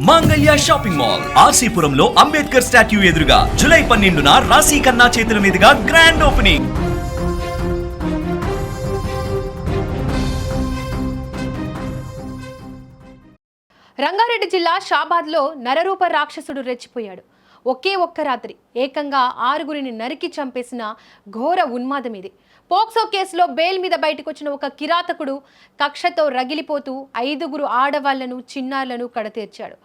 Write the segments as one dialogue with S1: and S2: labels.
S1: మాంగళ్య shopping mall ఆర్సీపురంలో Ambedkar statue ఎదురుగా July 12న రాశి ఖన్నా చేతుల మీదుగా గ్రాండ్ ఓపెనింగ్.
S2: రంగారెడ్డి జిల్లా షాబాద్లో నరరూప రాక్షసుడు రెచ్చిపోయాడు. ఒకే ఒక్క రాత్రి ఏకంగా 6గురిని నరికి చంపేసిన ఘోర ఉన్మాదం ఇది. పోక్సో కేసులో బెయిల్ మీద బయటకొచ్చిన ఒక కిరాతకుడు కక్షతో రగిలిపోతూ 5గురు ఆడవాళ్లను చిన్నారులను కడతీర్చాడు.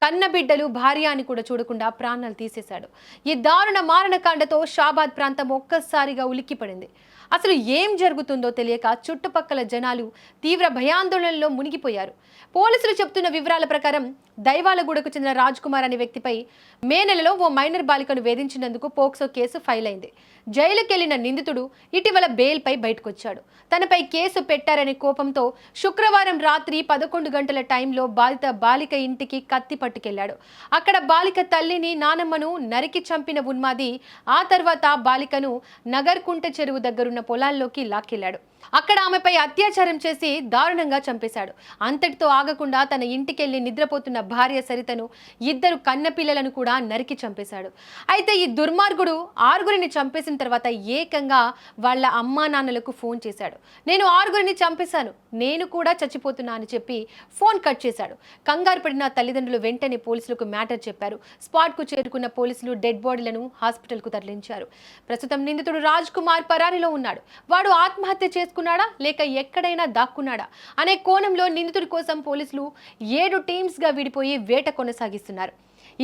S2: కన్నబిడ్డలు భార్య అని కూడా చూడకుండా ప్రాణాలు తీసేశాడు. ఈ దారుణ మారణకాండతో షాబాద్ ప్రాంతం ఒక్కసారిగా ఉలిక్కిపడింది. అసలు ఏం జరుగుతుందో తెలియక చుట్టుపక్కల జనాలు తీవ్ర భయాందోళనలో మునిగిపోయారు. పోలీసులు చెప్తున్న వివరాల ప్రకారం దైవాలగూడకు చెందిన రాజ్ కుమార్ అనే వ్యక్తిపై మే నెలలో ఓ మైనర్ బాలికను వేధించినందుకు పోక్సో కేసు ఫైల్ అయింది. జైలుకెళ్లిన నిందితుడు ఇటీవల బెయిల్పై బయటకొచ్చాడు. తనపై కేసు పెట్టారనే కోపంతో శుక్రవారం రాత్రి 11 గంటల టైంలో బాలిక ఇంటికి కత్తి పట్టుకెళ్లాడు. అక్కడ బాలిక తల్లిని నానమ్మను నరికి చంపిన ఉన్మాది ఆ తర్వాత బాలికను నగర్కుంట చెరువు దగ్గరున్న పొలాల్లోకి లాక్కెళ్లాడు. అక్కడ ఆమెపై అత్యాచారం చేసి దారుణంగా చంపేశాడు. అంతటితో ఆగకుండా తన ఇంటికెళ్లి నిద్రపోతున్న భార్య సరితను 2 కన్నపిల్లలను కూడా నరికి చంపేశాడు. అయితే ఈ దుర్మార్గుడు 6గురిని చంపేసిన తర్వాత ఏకంగా వాళ్ళ అమ్మా నాన్నలకు ఫోన్ చేశాడు. నేను 6గురిని చంపేశాను, నేను కూడా చచ్చిపోతున్నా అని చెప్పి ఫోన్ కట్ చేశాడు. కంగారు పడిన తల్లిదండ్రులు వెంటనే పోలీసులకు మ్యాటర్ చెప్పారు. స్పాట్కు చేరుకున్న పోలీసులు డెడ్ బాడీలను హాస్పిటల్కు తరలించారు. ప్రస్తుతం నిందితుడు రాజ్ కుమార్ పరారీలో ఉన్నాడు. వాడు ఆత్మహత్య చేసుకున్నాడా లేక ఎక్కడైనా దాక్కున్నాడా అనే కోణంలో నిందితుడి కోసం పోలీసులు 7 టీమ్స్గా విడిపోయి వేట కొనసాగిస్తున్నారు.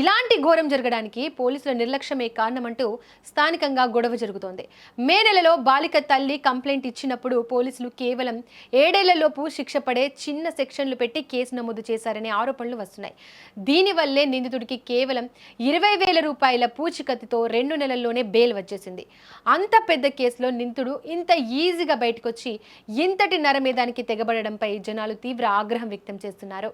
S2: ఇలాంటి ఘోరం జరగడానికి పోలీసుల నిర్లక్ష్యమే కారణమంటూ స్థానికంగా గొడవ జరుగుతోంది. మే నెలలో బాలిక తల్లి కంప్లైంట్ ఇచ్చినప్పుడు పోలీసులు కేవలం 7 ఏళ్లలోపు శిక్ష పడే చిన్న సెక్షన్లు పెట్టి కేసు నమోదు చేశారనే ఆరోపణలు వస్తున్నాయి. దీనివల్లే నిందితుడికి కేవలం 20,000 రూపాయల పూచికత్తుతో 2 నెలల్లోనే బెయిల్ వచ్చేసింది. అంత పెద్ద కేసులో నిందితుడు ఇంత ఈజీగా బయటకొచ్చి ఇంతటి నరమేధానికి తెగబడడంపై జనాలు తీవ్ర ఆగ్రహం వ్యక్తం చేస్తున్నారు.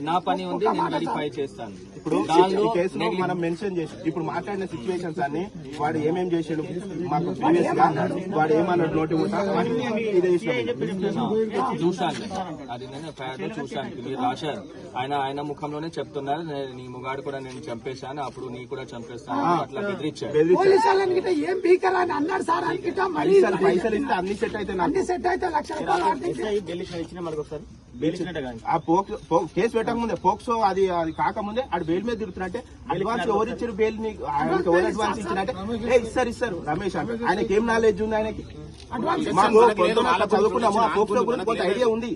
S3: నా పని ఉంది, నేను వెరిఫై చేస్తాను.
S4: ఇప్పుడు ఈ కేసులో మనం మెన్షన్ చేసి ఇప్పుడు మాట్లాడిన సిచ్యువేషన్స్ అన్ని వాడు ఏమేం చేసాడు మాకు ప్రీవియస్ గా వాడు ఏమన్నాడు నోటి
S3: చూశాను. అది నేను ఫ్యాడ్ చూశాను. మీరు రాశారు, ఆయన ముఖంలోనే చెప్తున్నారు నీ ముగాడు కూడా నేను చంపేశాను, అప్పుడు నీ కూడా చంపేస్తాను అట్లా బెదిరించాడు.
S4: పైసలు ఇస్తే అన్ని సెట్ అయితే ఆ కేసు పెట్టకముందే పోక్సో అది కాకముందే ఆడు బెయిల్ మీద తిరుగుతున్నట్టే అడ్వాన్స్ ఎవరు ఇచ్చారు బెయిల్ ఎవరు అడ్వాన్స్ ఇచ్చినట్టే ఇస్తారు రమేష్ అంటే ఆయనకి ఏం నాలెడ్జ్ ఉంది, ఆయనకి చదువుకున్నాము. ఆ పోక్సో గురించి కొంత ఐడియా ఉంది.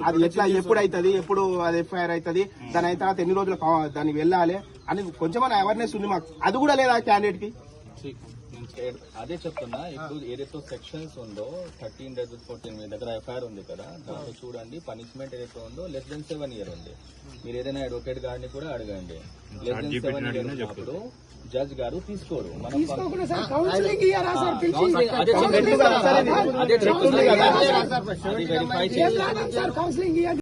S4: అది ఎట్లా ఎప్పుడు అవుతుంది, ఎప్పుడు అది ఎఫ్ఐఆర్ అవుతుంది, దాని అయిన తర్వాత ఎన్ని రోజులు దానికి వెళ్ళాలి అని కొంచెం అవేర్నెస్ ఉంది మాకు. అది కూడా లేదా క్యాండిడేట్ కి.
S3: అదే చెప్తున్నా. ఇప్పుడు ఏదైతే సెక్షన్స్ ఉందో 13-14 మీ దగ్గర ఎఫ్ఐఆర్ ఉంది కదా, దాంట్లో చూడండి పనిష్మెంట్ ఏదైతే ఉందో లెస్ దెన్ 7 years ఉంది. మీరు ఏదైనా అడ్వకేట్ గారిని కూడా అడగండి. లెస్ దెన్ 7 years ఉన్నప్పుడు జడ్జ్ గారు తీసుకోరు. అదే వెరిఫై చేయాలి.